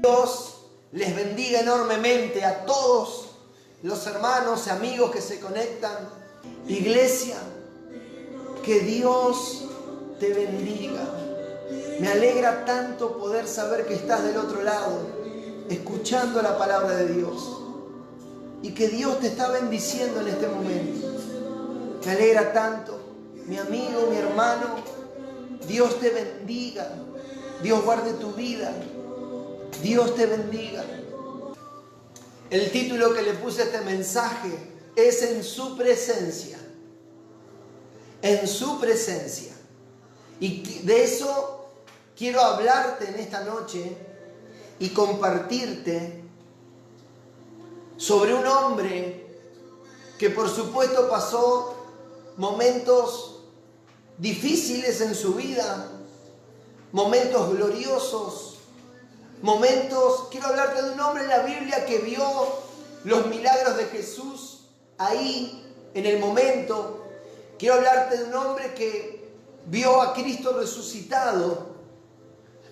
Dios les bendiga enormemente a todos los hermanos y amigos que se conectan. Iglesia, que Dios te bendiga. Me alegra tanto poder saber que estás del otro lado, escuchando la palabra de Dios. Y que Dios te está bendiciendo en este momento. Me alegra tanto, mi amigo, mi hermano. Dios te bendiga. Dios guarde tu vida. Dios te bendiga. El título que le puse a este mensaje es En su presencia. En su presencia. Y de eso quiero hablarte en esta noche y compartirte sobre un hombre que por supuesto pasó momentos difíciles en su vida, momentos gloriosos, quiero hablarte de un hombre en la Biblia que vio los milagros de Jesús ahí, en el momento. Quiero hablarte de un hombre que vio a Cristo resucitado.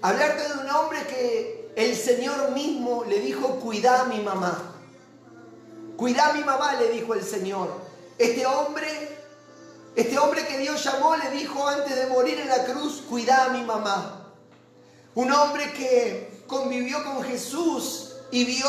Hablarte de un hombre que el Señor mismo le dijo, cuidá a mi mamá. Cuidá a mi mamá, le dijo el Señor. Este hombre que Dios llamó le dijo antes de morir en la cruz, cuidá a mi mamá. Un hombre que convivió con Jesús y vio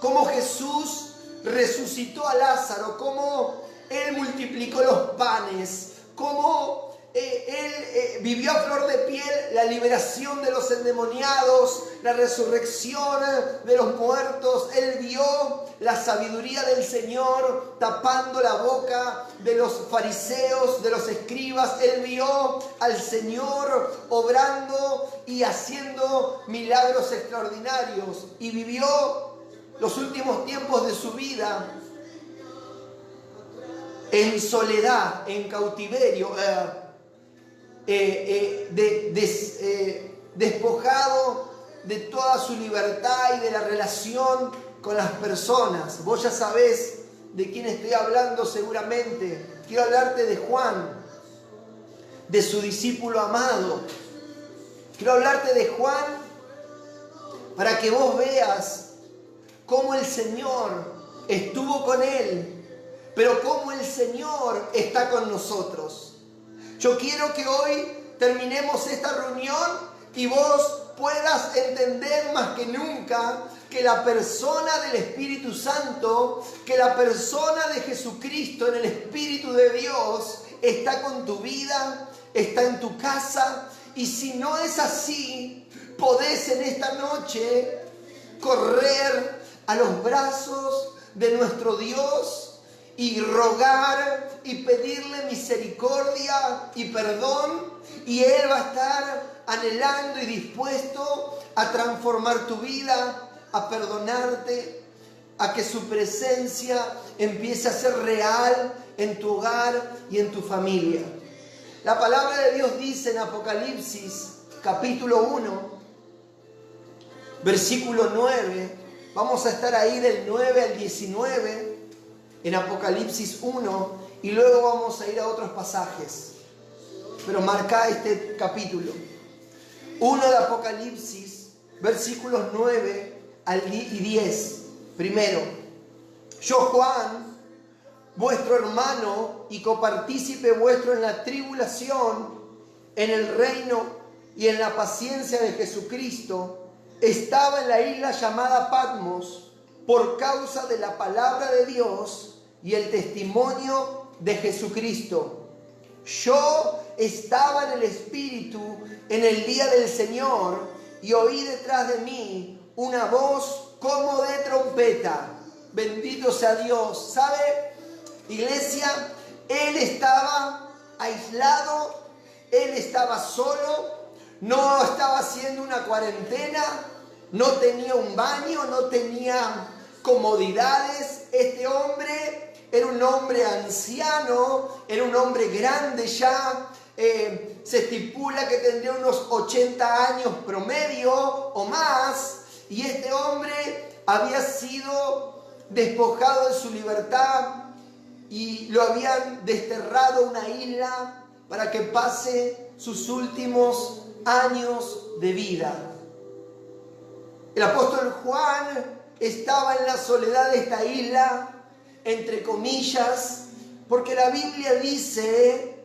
cómo Jesús resucitó a Lázaro, cómo Él multiplicó los panes, cómo Él vivió a flor de piel la liberación de los endemoniados, la resurrección de los muertos. Él vio la sabiduría del Señor tapando la boca de los fariseos, de los escribas. Él vio al Señor obrando y haciendo milagros extraordinarios. Y vivió los últimos tiempos de su vida en soledad, en cautiverio, despojado de toda su libertad y de la relación con las personas. Vos ya sabés de quién estoy hablando seguramente. Quiero hablarte de Juan, de su discípulo amado. Quiero hablarte de Juan para que vos veas cómo el Señor estuvo con él, pero cómo el Señor está con nosotros. Yo quiero que hoy terminemos esta reunión y vos puedas entender más que nunca que la persona del Espíritu Santo, que la persona de Jesucristo en el Espíritu de Dios está con tu vida, está en tu casa. Y si no es así, podés en esta noche correr a los brazos de nuestro Dios y rogar y pedirle misericordia y perdón, y Él va a estar anhelando y dispuesto a transformar tu vida, a perdonarte, a que su presencia empiece a ser real en tu hogar y en tu familia. La palabra de Dios dice en Apocalipsis capítulo 1, versículo 9, vamos a estar ahí del 9 al 19, en Apocalipsis 1, y luego vamos a ir a otros pasajes. Pero marca este capítulo. 1 de Apocalipsis, versículos 9 y 10. Primero, yo Juan, vuestro hermano y copartícipe vuestro en la tribulación, en el reino y en la paciencia de Jesucristo, estaba en la isla llamada Patmos por causa de la palabra de Dios y el testimonio de Jesucristo. Yo estaba en el Espíritu en el día del Señor y oí detrás de mí una voz como de trompeta. Bendito sea Dios. ¿Sabe, iglesia? Él estaba aislado, él estaba solo, no estaba haciendo una cuarentena, no tenía un baño, no tenía comodidades. Este hombre era un hombre anciano, era un hombre grande ya, se estipula que tendría unos 80 años promedio o más, y este hombre había sido despojado de su libertad y lo habían desterrado a una isla para que pase sus últimos años de vida. El apóstol Juan estaba en la soledad de esta isla, entre comillas, porque la Biblia dice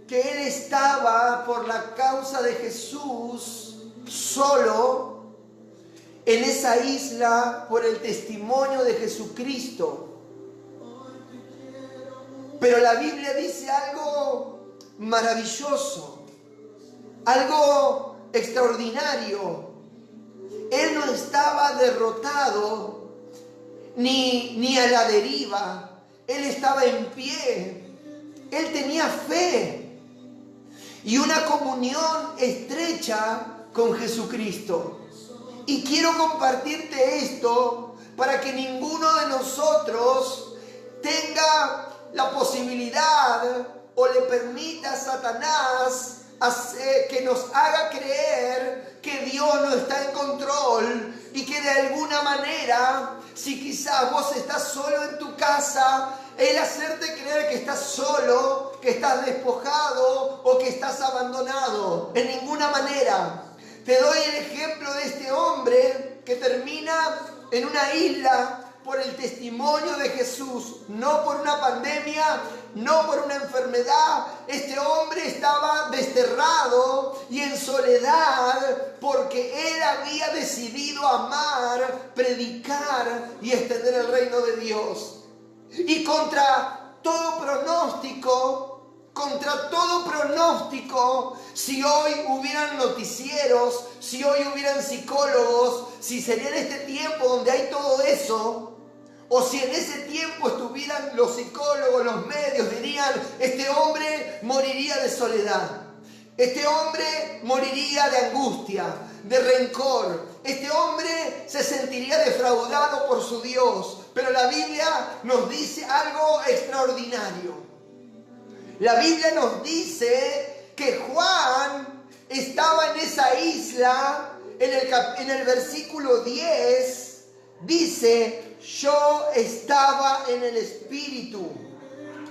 que él estaba por la causa de Jesús solo en esa isla por el testimonio de Jesucristo. Pero la Biblia dice algo maravilloso, algo extraordinario. Él no estaba derrotado ni a la deriva. Él estaba en pie. Él tenía fe y una comunión estrecha con Jesucristo. Y quiero compartirte esto para que ninguno de nosotros tenga la posibilidad o le permita a Satanás que nos haga creer que Dios no está en control y que de alguna manera, si quizás vos estás solo en tu casa, el hacerte creer que estás solo, que estás despojado o que estás abandonado. En ninguna manera. Te doy el ejemplo de este hombre que termina en una isla por el testimonio de Jesús, no por una pandemia, no por una enfermedad. Este hombre estaba desterrado y en soledad porque él había decidido amar, predicar y extender el reino de Dios. Y contra todo pronóstico, si hoy hubieran noticieros, si hoy hubieran psicólogos, si sería en este tiempo donde hay todo eso, o si en ese tiempo estuvieran los psicólogos, los medios, dirían, este hombre moriría de soledad. Este hombre moriría de angustia, de rencor. Este hombre se sentiría defraudado por su Dios. Pero la Biblia nos dice algo extraordinario. La Biblia nos dice que Juan estaba en esa isla. En el versículo 10 dice: yo estaba en el Espíritu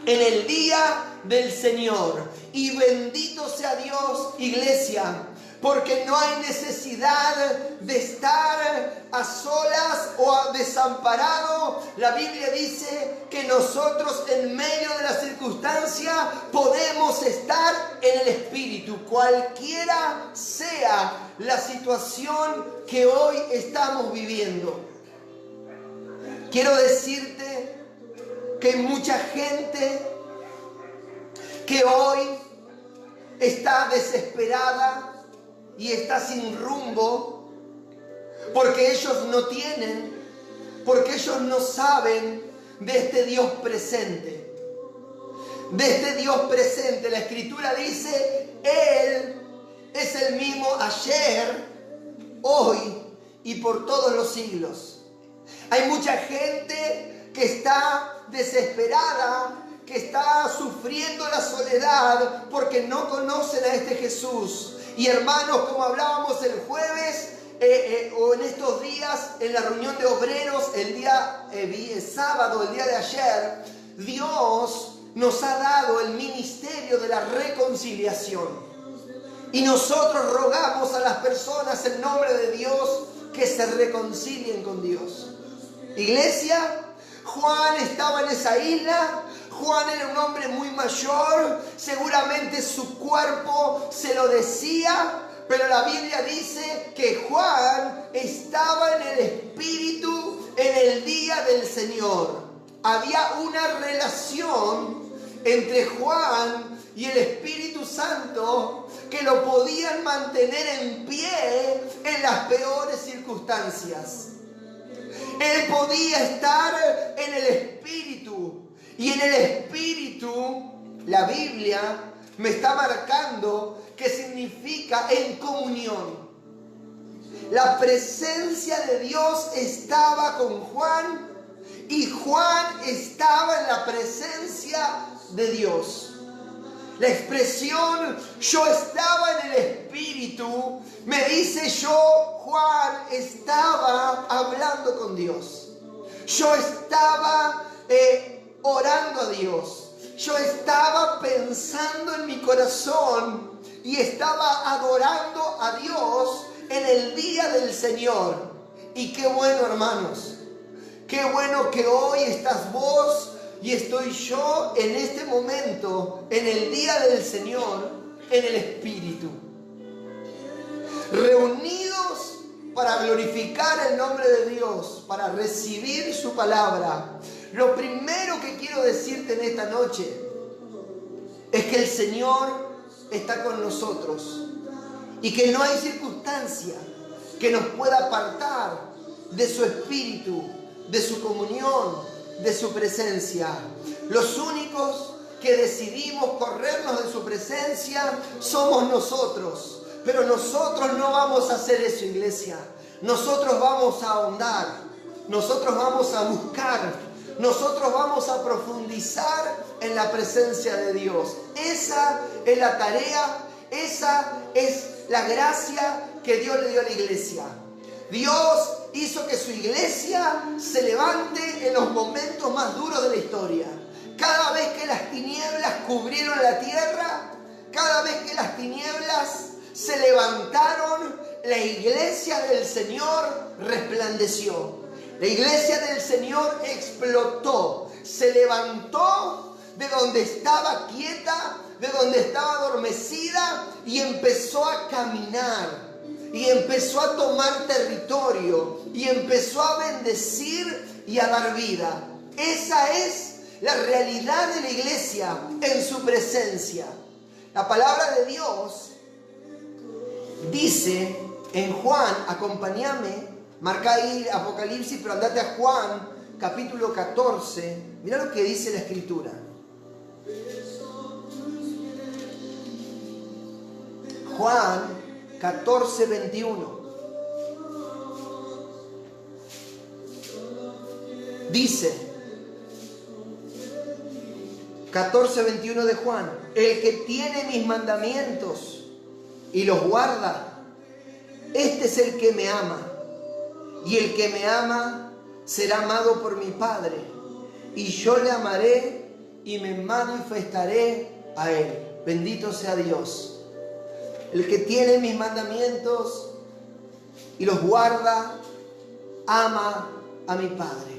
en el día del Señor. Y bendito sea Dios, iglesia, porque no hay necesidad de estar a solas o desamparado. La Biblia dice que nosotros en medio de la circunstancia podemos estar en el Espíritu, cualquiera sea la situación que hoy estamos viviendo. Quiero decirte que hay mucha gente que hoy está desesperada y está sin rumbo porque ellos no tienen, porque ellos no saben de este Dios presente. De este Dios presente. La Escritura dice: Él es el mismo ayer, hoy y por todos los siglos. Hay mucha gente que está desesperada, que está sufriendo la soledad porque no conocen a este Jesús. Y hermanos, como hablábamos el jueves o en estos días en la reunión de obreros, el día sábado, el día de ayer, Dios nos ha dado el ministerio de la reconciliación. Y nosotros rogamos a las personas en nombre de Dios que se reconcilien con Dios. Iglesia, Juan estaba en esa isla. Juan era un hombre muy mayor, seguramente su cuerpo se lo decía, pero la Biblia dice que Juan estaba en el Espíritu en el día del Señor. Había una relación entre Juan y el Espíritu Santo que lo podían mantener en pie en las peores circunstancias. Él podía estar en el Espíritu. Y en el Espíritu, la Biblia me está marcando que significa en comunión. La presencia de Dios estaba con Juan y Juan estaba en la presencia de Dios. La expresión "yo estaba en el Espíritu" me dice Juan estaba hablando con Dios. Yo estaba orando a Dios. Yo estaba pensando en mi corazón y estaba adorando a Dios en el día del Señor. Y qué bueno, hermanos. Qué bueno que hoy estás vos y estoy yo en este momento, en el día del Señor, en el Espíritu. Reunidos para glorificar el nombre de Dios, para recibir su palabra. Lo primero que quiero decirte en esta noche es que el Señor está con nosotros y que no hay circunstancia que nos pueda apartar de su Espíritu, de su comunión, de su presencia. Los únicos que decidimos corrernos de su presencia somos nosotros. Pero nosotros no vamos a hacer eso, iglesia. Nosotros vamos a ahondar. Nosotros vamos a buscar. Nosotros vamos a profundizar en la presencia de Dios. Esa es la tarea. Esa es la gracia que Dios le dio a la iglesia. Dios hizo que su iglesia se levante en los momentos más duros de la historia. Cada vez que las tinieblas cubrieron la tierra, cada vez que las tinieblas se levantaron, la iglesia del Señor resplandeció. La iglesia del Señor explotó, se levantó de donde estaba quieta, de donde estaba adormecida y empezó a caminar. Y empezó a tomar territorio y empezó a bendecir y a dar vida. Esa es la realidad de la iglesia en su presencia. La palabra de Dios dice en Juan, acompáñame, marca ahí Apocalipsis, pero andate a Juan, capítulo 14. Mira lo que dice la Escritura. Juan 14, 21. Dice, 14, 21 de Juan: el que tiene mis mandamientos y los guarda, este es el que me ama. Y el que me ama será amado por mi Padre. Y yo le amaré y me manifestaré a él. Bendito sea Dios. El que tiene mis mandamientos y los guarda, ama a mi Padre.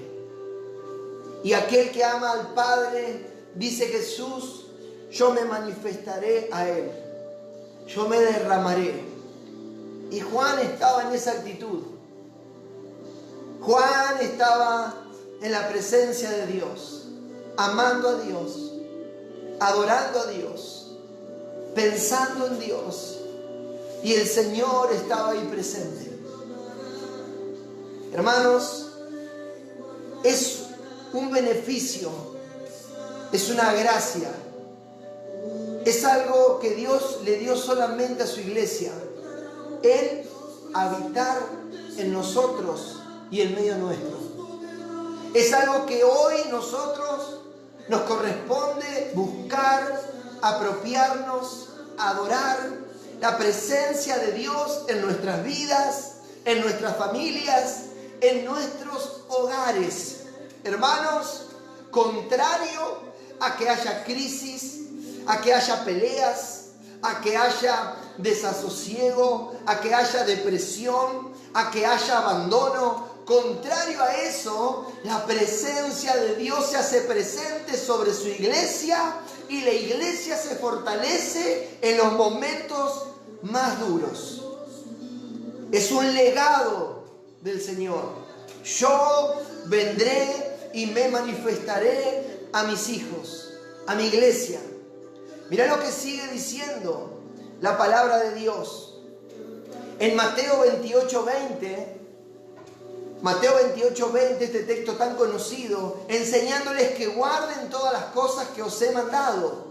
Y aquel que ama al Padre, dice Jesús, yo me manifestaré a él. Yo me derramaré. Y Juan estaba en esa actitud. Juan estaba en la presencia de Dios, amando a Dios, adorando a Dios, pensando en Dios. Y el Señor estaba ahí presente. Hermanos, es un beneficio, es una gracia, es algo que Dios le dio solamente a su iglesia. El habitar en nosotros y en medio nuestro. Es algo que hoy nosotros nos corresponde buscar, apropiarnos, adorar. La presencia de Dios en nuestras vidas, en nuestras familias, en nuestros hogares. Hermanos, contrario a que haya crisis, a que haya peleas, a que haya desasosiego, a que haya depresión, a que haya abandono. Contrario a eso, la presencia de Dios se hace presente sobre su iglesia y la iglesia se fortalece en los momentos más duros. Es un legado del Señor. Yo vendré y me manifestaré a mis hijos, a mi iglesia. Mirá lo que sigue diciendo la palabra de Dios. En Mateo 28:20, este texto tan conocido, enseñándoles que guarden todas las cosas que os he mandado.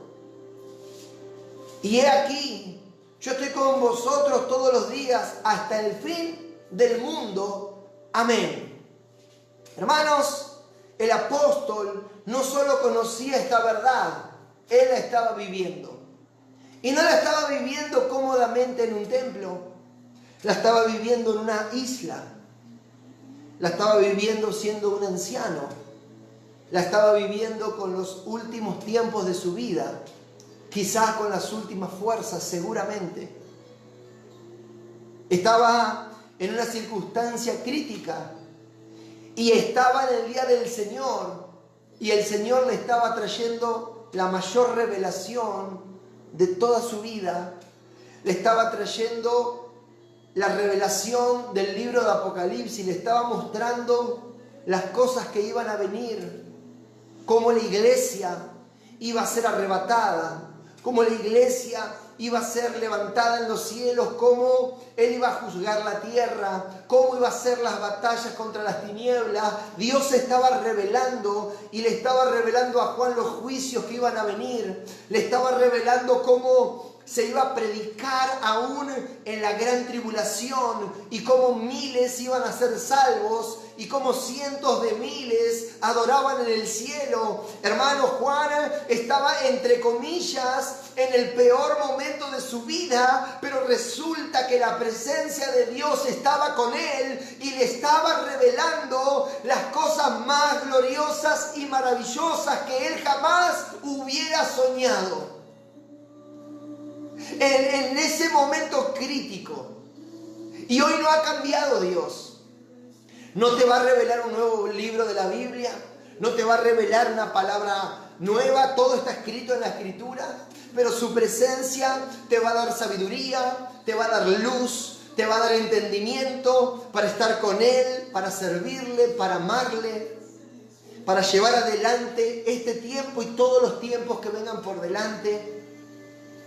Y he aquí, yo estoy con vosotros todos los días hasta el fin del mundo. Amén. Hermanos, el apóstol no solo conocía esta verdad, él la estaba viviendo. Y no la estaba viviendo cómodamente en un templo, la estaba viviendo en una isla. La estaba viviendo siendo un anciano. La estaba viviendo con los últimos tiempos de su vida. Quizás con las últimas fuerzas, seguramente. Estaba en una circunstancia crítica y estaba en el día del Señor y el Señor le estaba trayendo la mayor revelación de toda su vida. Le estaba trayendo la revelación del libro de Apocalipsis, le estaba mostrando las cosas que iban a venir, cómo la iglesia iba a ser arrebatada, cómo la iglesia iba a ser levantada en los cielos, cómo Él iba a juzgar la tierra, cómo iba a ser las batallas contra las tinieblas. Dios se estaba revelando y le estaba revelando a Juan los juicios que iban a venir. Le estaba revelando cómo se iba a predicar aún en la gran tribulación y cómo miles iban a ser salvos y cómo cientos de miles adoraban en el cielo. Hermano, Juan estaba entre comillas en el peor momento de su vida, pero resulta que la presencia de Dios estaba con él y le estaba revelando las cosas más gloriosas y maravillosas que él jamás hubiera soñado. En ese momento crítico. Y hoy no ha cambiado Dios. No te va a revelar un nuevo libro de la Biblia, no te va a revelar una palabra nueva, todo está escrito en la Escritura, pero su presencia te va a dar sabiduría, te va a dar luz, te va a dar entendimiento para estar con Él, para servirle, para amarle, para llevar adelante este tiempo y todos los tiempos que vengan por delante.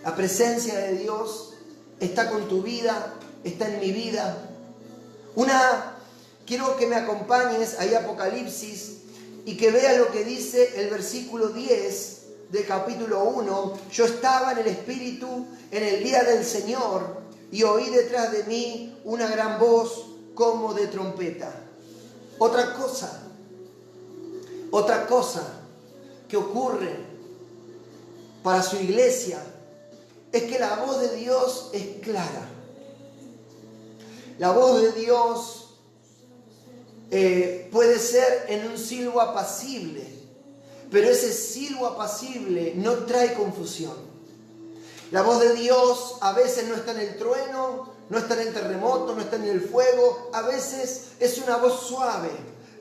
La presencia de Dios está con tu vida, está en mi vida. Quiero que me acompañes ahí a Apocalipsis y que veas lo que dice el versículo 10 del capítulo 1. Yo estaba en el Espíritu en el día del Señor y oí detrás de mí una gran voz como de trompeta. Otra cosa que ocurre para su iglesia es que la voz de Dios es clara. La voz de Dios puede ser en un silbo apacible, pero ese silbo apacible no trae confusión. La voz de Dios a veces no está en el trueno, no está en el terremoto, no está en el fuego, a veces es una voz suave,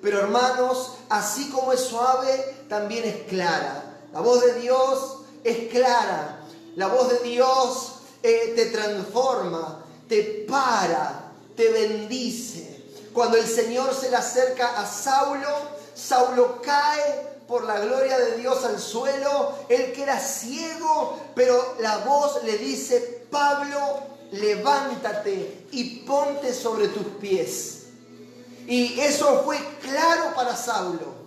pero hermanos, así como es suave, también es clara. La voz de Dios es clara. La voz de Dios te transforma, te para, te bendice. Cuando el Señor se le acerca a Saulo, Saulo cae por la gloria de Dios al suelo. Él que era ciego, pero la voz le dice: Pablo, levántate y ponte sobre tus pies. Y eso fue claro para Saulo.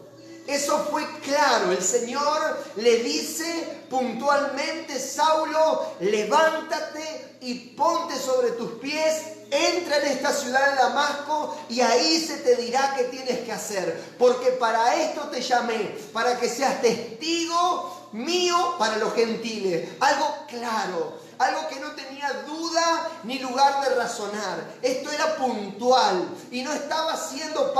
Eso fue claro. El Señor le dice puntualmente: Saulo, levántate y ponte sobre tus pies, entra en esta ciudad de Damasco y ahí se te dirá qué tienes que hacer. Porque para esto te llamé, para que seas testigo mío para los gentiles. Algo claro. Algo que no tenía duda ni lugar de razonar. Esto era puntual. Y no estaba haciendo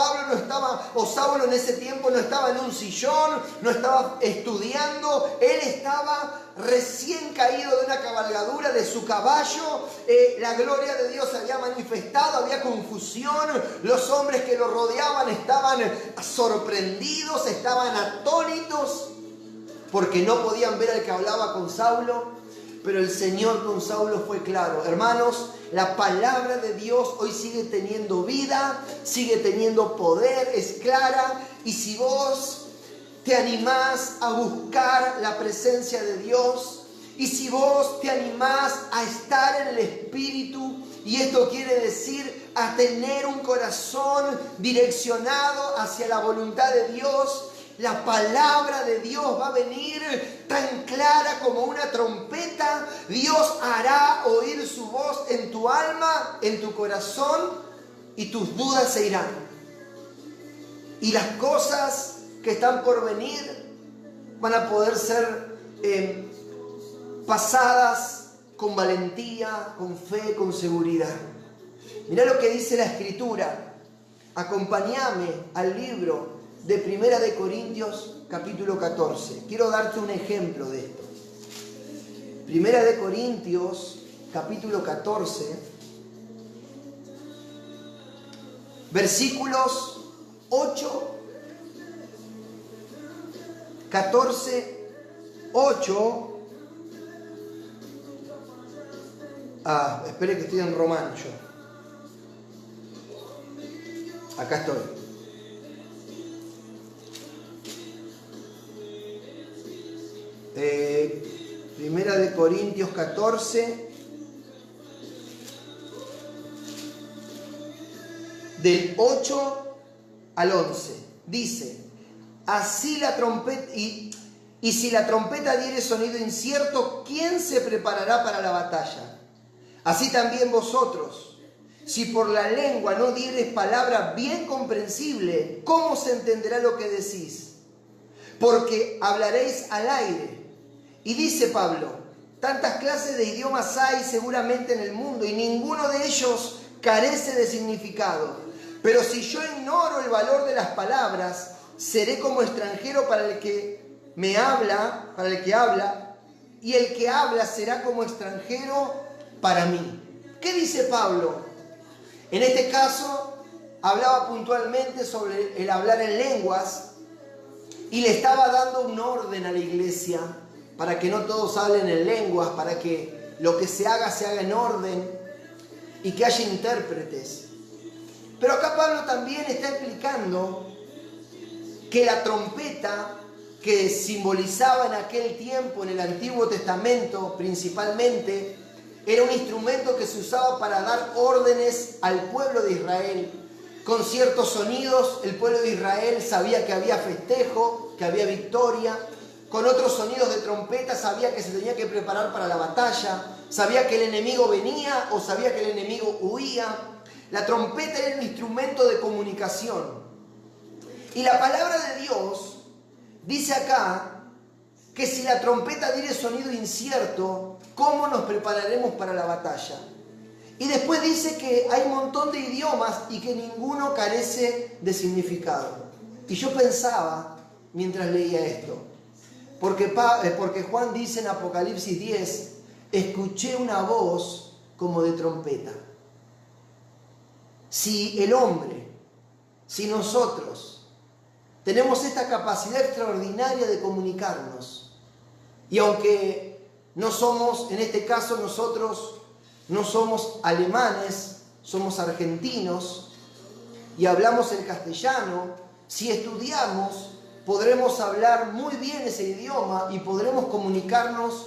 Saulo en ese tiempo no estaba en un sillón, no estaba estudiando. Él estaba recién caído de una cabalgadura de su caballo. La gloria de Dios se había manifestado, había confusión. Los hombres que lo rodeaban estaban sorprendidos, estaban atónitos, porque no podían ver al que hablaba con Saulo. Pero el Señor con Saulo fue claro. Hermanos, la palabra de Dios hoy sigue teniendo vida, sigue teniendo poder, es clara. Y si vos te animás a buscar la presencia de Dios, y si vos te animás a estar en el Espíritu, y esto quiere decir a tener un corazón direccionado hacia la voluntad de Dios, la palabra de Dios va a venir tan clara como una trompeta. Dios hará oír su voz en tu alma, en tu corazón, y tus dudas se irán. Y las cosas que están por venir van a poder ser pasadas con valentía, con fe, con seguridad. Mirá lo que dice la Escritura. Acompáñame al libro de Primera de Corintios, capítulo 14. Quiero darte un ejemplo de esto. Primera de Corintios, capítulo 14. versículos 8, 14, 8. Espere que estoy en Romano yo. Acá estoy. Primera de Corintios 14, del 8 al 11. Dice, así la trompeta, y si la trompeta diere sonido incierto, ¿quién se preparará para la batalla? Así también vosotros, si por la lengua no diereis palabra bien comprensible, ¿cómo se entenderá lo que decís? Porque hablaréis al aire. Y dice Pablo, tantas clases de idiomas hay seguramente en el mundo y ninguno de ellos carece de significado. Pero si yo ignoro el valor de las palabras, seré como extranjero para el que me habla, para el que habla, y el que habla será como extranjero para mí. ¿Qué dice Pablo? En este caso, hablaba puntualmente sobre el hablar en lenguas y le estaba dando un orden a la iglesia para que no todos hablen en lenguas, para que lo que se haga en orden y que haya intérpretes. Pero acá Pablo también está explicando que la trompeta que simbolizaba en aquel tiempo, en el Antiguo Testamento principalmente, era un instrumento que se usaba para dar órdenes al pueblo de Israel. Con ciertos sonidos el pueblo de Israel sabía que había festejo, que había victoria. Con otros sonidos de trompeta sabía que se tenía que preparar para la batalla. Sabía que el enemigo venía o sabía que el enemigo huía. La trompeta era un instrumento de comunicación. Y la palabra de Dios dice acá que si la trompeta diere sonido incierto, ¿cómo nos prepararemos para la batalla? Y después dice que hay un montón de idiomas y que ninguno carece de significado. Y yo pensaba, mientras leía esto, porque Juan dice en Apocalipsis 10, escuché una voz como de trompeta. Si el hombre, si nosotros tenemos esta capacidad extraordinaria de comunicarnos, y aunque no somos, en este caso nosotros no somos alemanes, somos argentinos y hablamos el castellano, si estudiamos podremos hablar muy bien ese idioma y podremos comunicarnos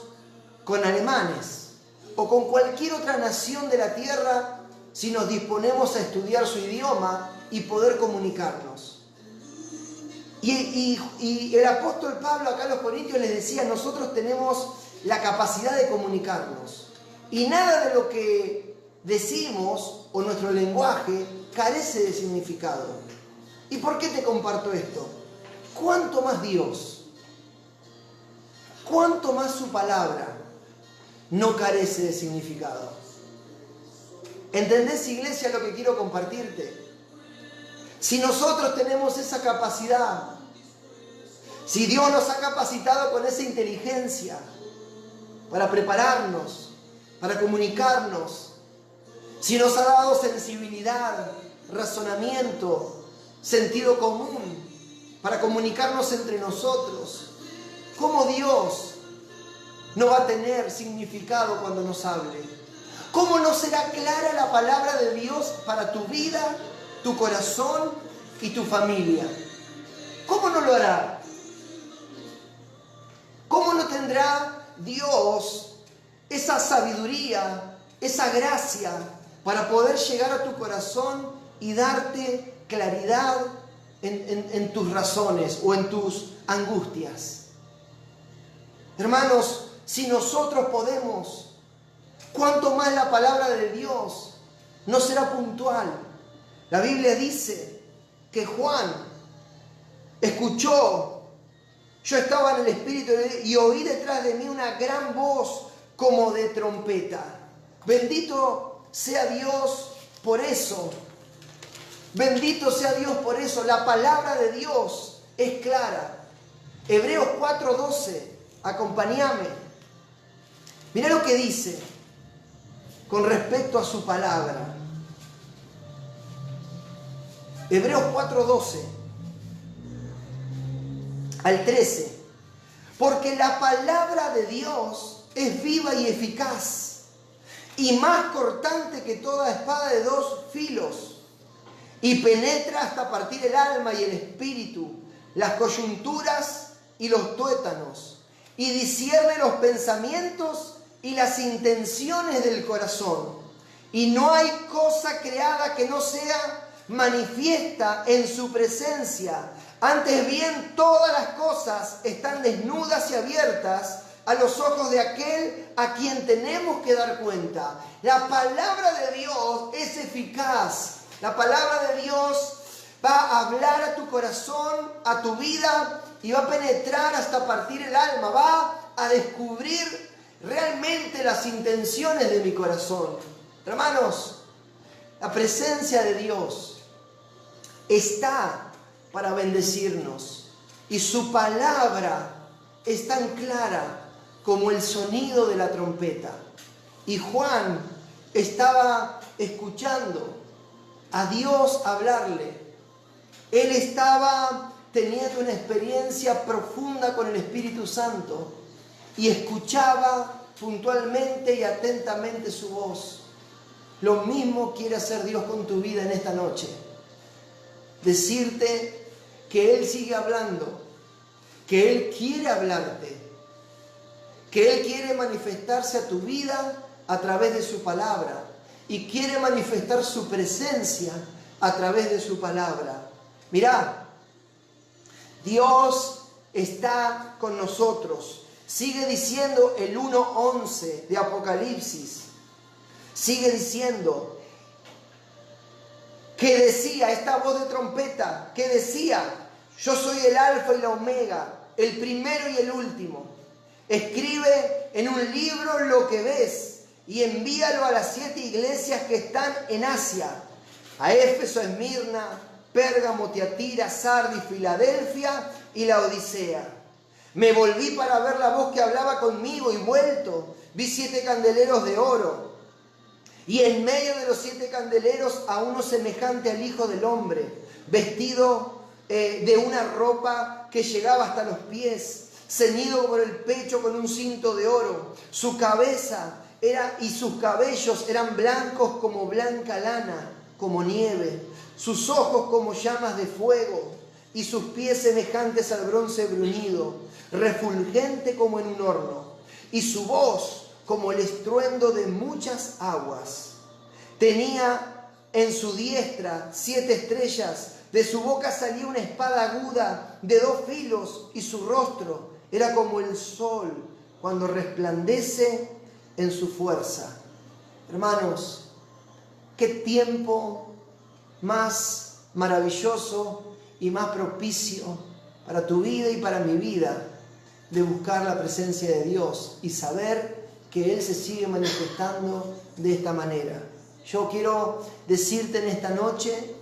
con alemanes o con cualquier otra nación de la tierra si nos disponemos a estudiar su idioma y poder comunicarnos. Y el apóstol Pablo acá a los Corintios les decía, nosotros tenemos la capacidad de comunicarnos. Y nada de lo que decimos o nuestro lenguaje carece de significado. ¿Y por qué te comparto esto? ¿Cuánto más Dios? ¿Cuánto más su palabra no carece de significado? ¿Entendés, iglesia, lo que quiero compartirte? Si nosotros tenemos esa capacidad, si Dios nos ha capacitado con esa inteligencia para prepararnos, para comunicarnos, si nos ha dado sensibilidad, razonamiento, sentido común para comunicarnos entre nosotros, ¿cómo Dios no va a tener significado cuando nos hable? ¿Cómo no será clara la palabra de Dios para tu vida, tu corazón y tu familia? ¿Cómo no lo hará? ¿Cómo no tendrá Dios esa sabiduría, esa gracia para poder llegar a tu corazón y darte claridad en tus razones o en tus angustias? Hermanos, si nosotros podemos, ¿cuánto más la palabra de Dios no será puntual? La Biblia dice que Juan escuchó, yo estaba en el Espíritu y oí detrás de mí una gran voz como de trompeta. Bendito sea Dios por eso. Bendito sea Dios por eso. La palabra de Dios es clara. Hebreos 4:12, acompáñame. Mira lo que dice con respecto a su palabra. Hebreos 4:12 al 13. Porque la palabra de Dios es viva y eficaz, y más cortante que toda espada de dos filos, y penetra hasta partir el alma y el espíritu, las coyunturas y los tuétanos, y discierne los pensamientos y las intenciones del corazón. Y no hay cosa creada que no sea manifiesta en su presencia. Antes bien, todas las cosas están desnudas y abiertas a los ojos de aquel a quien tenemos que dar cuenta. La palabra de Dios es eficaz. La palabra de Dios va a hablar a tu corazón, a tu vida, y va a penetrar hasta partir el alma. Va a descubrir realmente las intenciones de mi corazón. Hermanos, la presencia de Dios está para bendecirnos, y su palabra es tan clara como el sonido de la trompeta. Y Juan estaba escuchando a Dios hablarle. Él estaba teniendo una experiencia profunda con el Espíritu Santo y escuchaba puntualmente y atentamente su voz. Lo mismo quiere hacer Dios con tu vida en esta noche. Decirte que Él sigue hablando, que Él quiere hablarte, que Él quiere manifestarse a tu vida a través de su palabra, y quiere manifestar su presencia a través de su palabra. Mirá, Dios está con nosotros. Sigue diciendo el 1:11 de Apocalipsis. Sigue diciendo que decía, esta voz de trompeta, que decía: yo soy el alfa y la omega, el primero y el último. Escribe en un libro lo que ves y envíalo a las 7 iglesias que están en Asia: a Éfeso, Esmirna, Pérgamo, Tiatira, Sardis, Filadelfia y la Odisea. Me volví para ver la voz que hablaba conmigo, y vuelto vi 7 candeleros de oro, y en medio de los 7 candeleros a uno semejante al Hijo del Hombre, vestido de una ropa que llegaba hasta los pies, ceñido por el pecho con un cinto de oro. Su cabeza y sus cabellos eran blancos como blanca lana, como nieve, sus ojos como llamas de fuego, y sus pies semejantes al bronce bruñido, refulgente como en un horno, y su voz como el estruendo de muchas aguas. Tenía en su diestra 7 estrellas, de su boca salía una espada aguda de 2 filos, y su rostro era como el sol cuando resplandece en su fuerza. Hermanos, qué tiempo más maravilloso y más propicio para tu vida y para mi vida de buscar la presencia de Dios y saber que Él se sigue manifestando de esta manera. Yo quiero decirte en esta noche,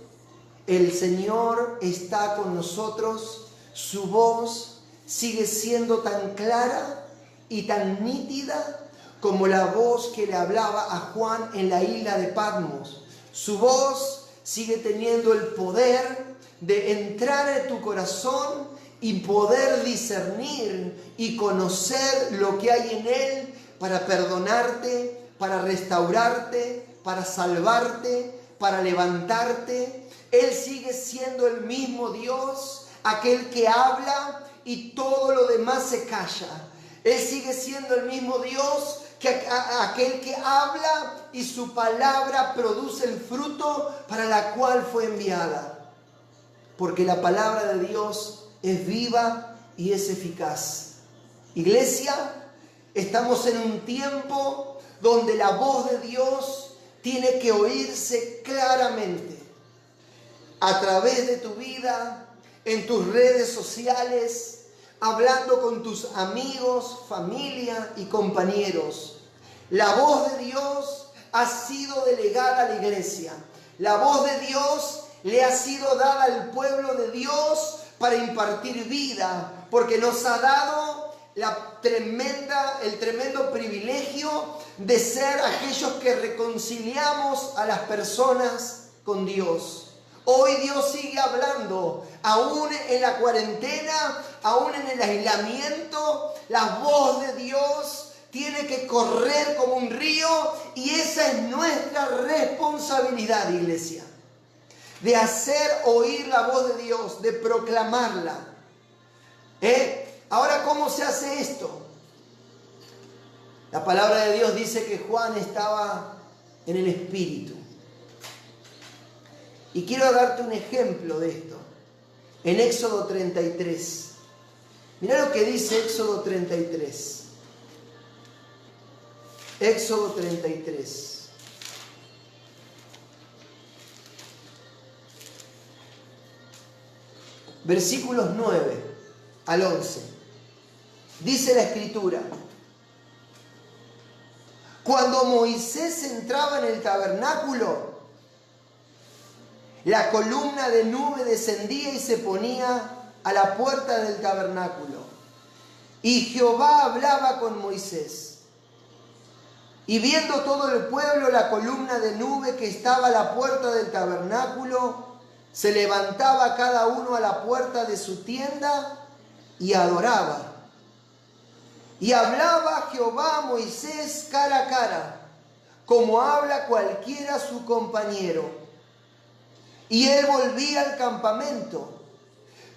el Señor está con nosotros, su voz sigue siendo tan clara y tan nítida como la voz que le hablaba a Juan en la isla de Patmos. Su voz sigue teniendo el poder de entrar en tu corazón y poder discernir y conocer lo que hay en Él para perdonarte, para restaurarte, para salvarte, para levantarte. Él sigue siendo el mismo Dios, aquel que habla y todo lo demás se calla. Él sigue siendo el mismo Dios, que aquel que habla y su palabra produce el fruto para la cual fue enviada. Porque la palabra de Dios es viva y es eficaz. Iglesia, estamos en un tiempo donde la voz de Dios tiene que oírse claramente a través de tu vida, en tus redes sociales, hablando con tus amigos, familia y compañeros. La voz de Dios ha sido delegada a la iglesia. La voz de Dios le ha sido dada al pueblo de Dios para impartir vida, porque nos ha dado el tremendo privilegio de ser aquellos que reconciliamos a las personas con Dios. Hoy Dios sigue hablando, aún en la cuarentena, aún en el aislamiento, la voz de Dios tiene que correr como un río y esa es nuestra responsabilidad, iglesia, de hacer oír la voz de Dios, de proclamarla. Ahora, ¿cómo se hace esto? La palabra de Dios dice que Juan estaba en el Espíritu. Y quiero darte un ejemplo de esto. En Éxodo 33. Mirá lo que dice Éxodo 33. Éxodo 33. Versículos 9 al 11. Dice la Escritura: cuando Moisés entraba en el tabernáculo, la columna de nube descendía y se ponía a la puerta del tabernáculo. Y Jehová hablaba con Moisés. Y viendo todo el pueblo la columna de nube que estaba a la puerta del tabernáculo, se levantaba cada uno a la puerta de su tienda y adoraba. Y hablaba Jehová a Moisés cara a cara, como habla cualquiera su compañero. Y él volvía al campamento.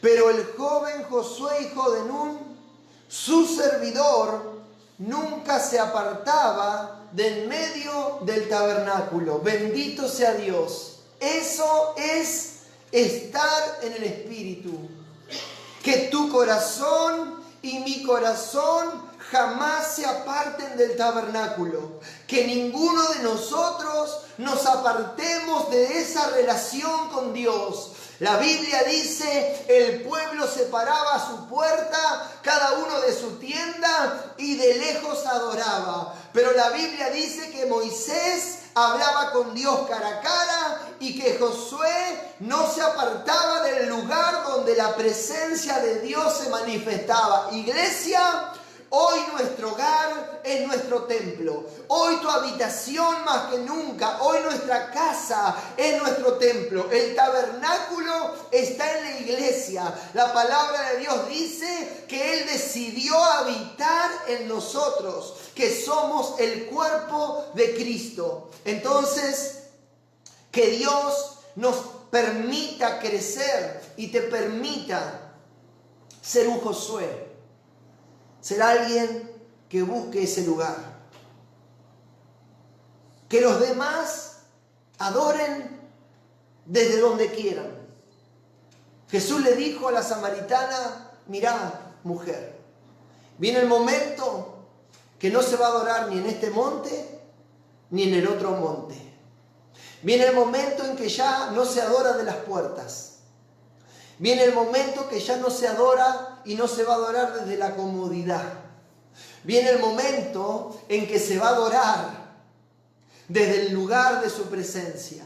Pero el joven Josué, hijo de Nun, su servidor, nunca se apartaba de en medio del tabernáculo. Bendito sea Dios. Eso es estar en el Espíritu. Que tu corazón y mi corazón jamás se aparten del tabernáculo. Que ninguno de nosotros nos apartemos de esa relación con Dios. La Biblia dice, el pueblo se paraba a su puerta, cada uno de su tienda, y de lejos adoraba. Pero la Biblia dice que Moisés hablaba con Dios cara a cara y que Josué no se apartaba del lugar donde la presencia de Dios se manifestaba. Iglesia, hoy nuestro hogar es nuestro templo. Hoy tu habitación más que nunca. Hoy nuestra casa es nuestro templo. El tabernáculo está en la iglesia. La palabra de Dios dice que Él decidió habitar en nosotros, que somos el cuerpo de Cristo. Entonces, que Dios nos permita crecer y te permita ser un Josué. Ser alguien que busque ese lugar. Que los demás adoren desde donde quieran. Jesús le dijo a la samaritana, mirá, mujer, viene el momento que no se va a adorar ni en este monte ni en el otro monte. Viene el momento en que ya no se adora de las puertas. Viene el momento que ya no se adora y no se va a adorar desde la comodidad. Viene el momento en que se va a adorar desde el lugar de su presencia.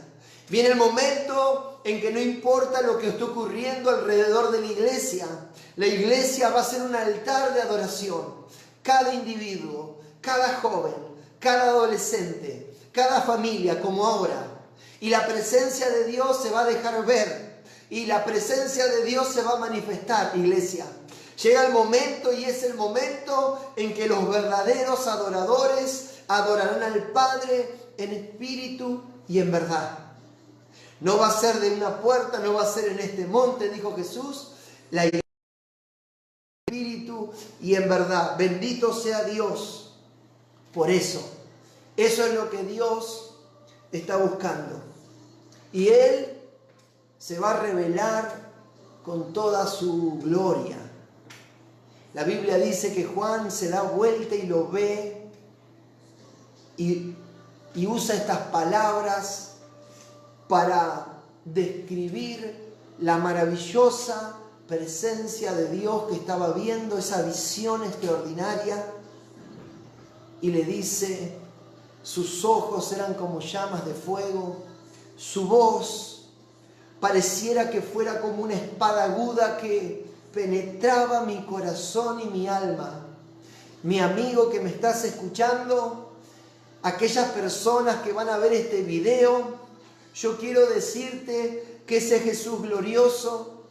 Viene el momento en que no importa lo que esté ocurriendo alrededor de la iglesia va a ser un altar de adoración. Cada individuo, cada joven, cada adolescente, cada familia, como ahora. Y la presencia de Dios se va a dejar ver. Y la presencia de Dios se va a manifestar, iglesia. Llega el momento y es el momento en que los verdaderos adoradores adorarán al Padre en espíritu y en verdad. No va a ser de una puerta, no va a ser en este monte, dijo Jesús. La iglesia en espíritu y en verdad. Bendito sea Dios por eso. Eso es lo que Dios está buscando. Y Él se va a revelar con toda su gloria. La Biblia dice que Juan se da vuelta y lo ve y usa estas palabras para describir la maravillosa presencia de Dios que estaba viendo, esa visión extraordinaria, y le dice, sus ojos eran como llamas de fuego, su voz pareciera que fuera como una espada aguda que penetraba mi corazón y mi alma. Mi amigo que me estás escuchando, aquellas personas que van a ver este video, Yo quiero decirte que ese Jesús glorioso,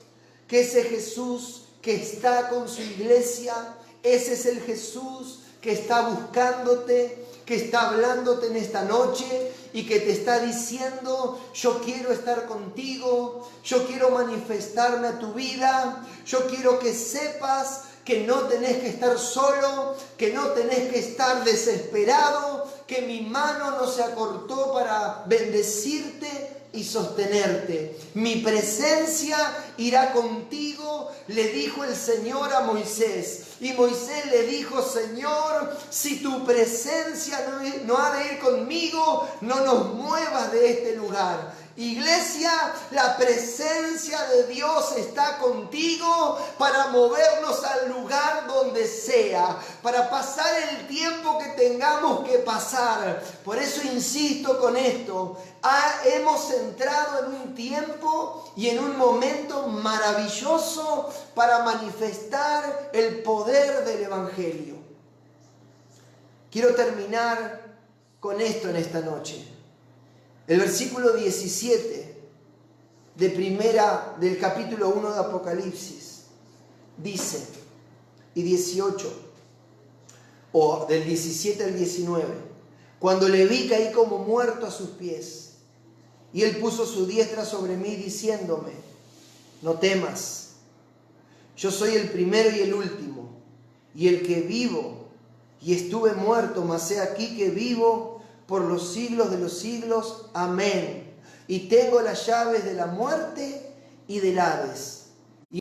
que ese Jesús que está con su iglesia, ese es el Jesús que está buscándote, que está hablándote en esta noche y que te está diciendo: yo quiero estar contigo, yo quiero manifestarme a tu vida, yo quiero que sepas que no tenés que estar solo, que no tenés que estar desesperado, que mi mano no se acortó para bendecirte y sostenerte. Mi presencia irá contigo, le dijo el Señor a Moisés. Y Moisés le dijo: Señor, si tu presencia no ha de ir conmigo, no nos muevas de este lugar. Iglesia, la presencia de Dios está contigo para movernos al lugar donde sea, para pasar el tiempo que tengamos que pasar. Por eso insisto con esto. Hemos entrado en un tiempo y en un momento maravilloso para manifestar el poder del Evangelio. Quiero terminar con esto en esta noche. El versículo 17 del capítulo 1 de Apocalipsis dice, y 18, o del 17 al 19, cuando le vi caí como muerto a sus pies, y él puso su diestra sobre mí diciéndome: no temas, yo soy el primero y el último, y el que vivo, y estuve muerto, mas he aquí que vivo por los siglos de los siglos. Amén. Y tengo las llaves de la muerte y del Hades. Y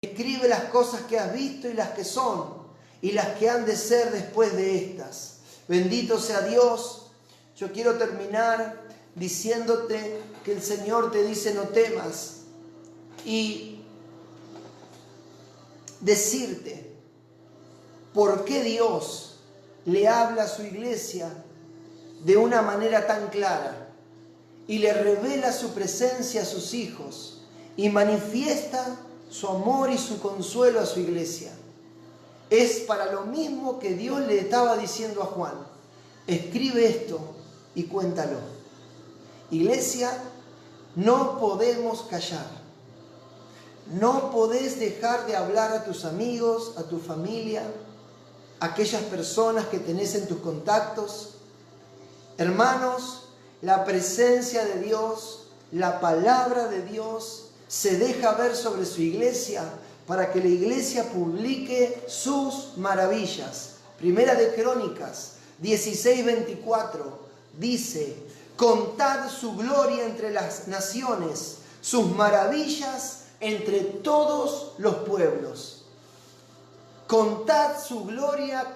escribe las cosas que has visto y las que son, y las que han de ser después de estas. Bendito sea Dios. Yo quiero terminar diciéndote que el Señor te dice: no temas. Y decirte por qué Dios le habla a su iglesia de una manera tan clara y le revela su presencia a sus hijos y manifiesta su amor y su consuelo a su iglesia. Es para lo mismo que Dios le estaba diciendo a Juan: escribe esto y cuéntalo. Iglesia, no podemos callar. No podés dejar de hablar a tus amigos, a tu familia, aquellas personas que tenés en tus contactos. Hermanos, la presencia de Dios, la palabra de Dios se deja ver sobre su iglesia para que la iglesia publique sus maravillas. Primera de Crónicas 16:24 dice: contad su gloria entre las naciones, sus maravillas entre todos los pueblos. Contad su gloria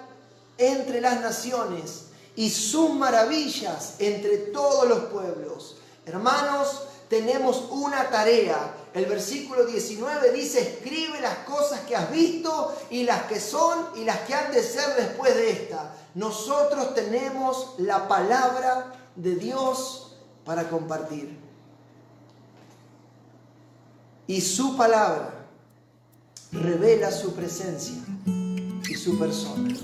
entre las naciones y sus maravillas entre todos los pueblos. Hermanos, tenemos una tarea. El versículo 19 dice: escribe las cosas que has visto y las que son y las que han de ser después de esta. Nosotros tenemos la palabra de Dios para compartir. Y su palabra revela su presencia y su persona.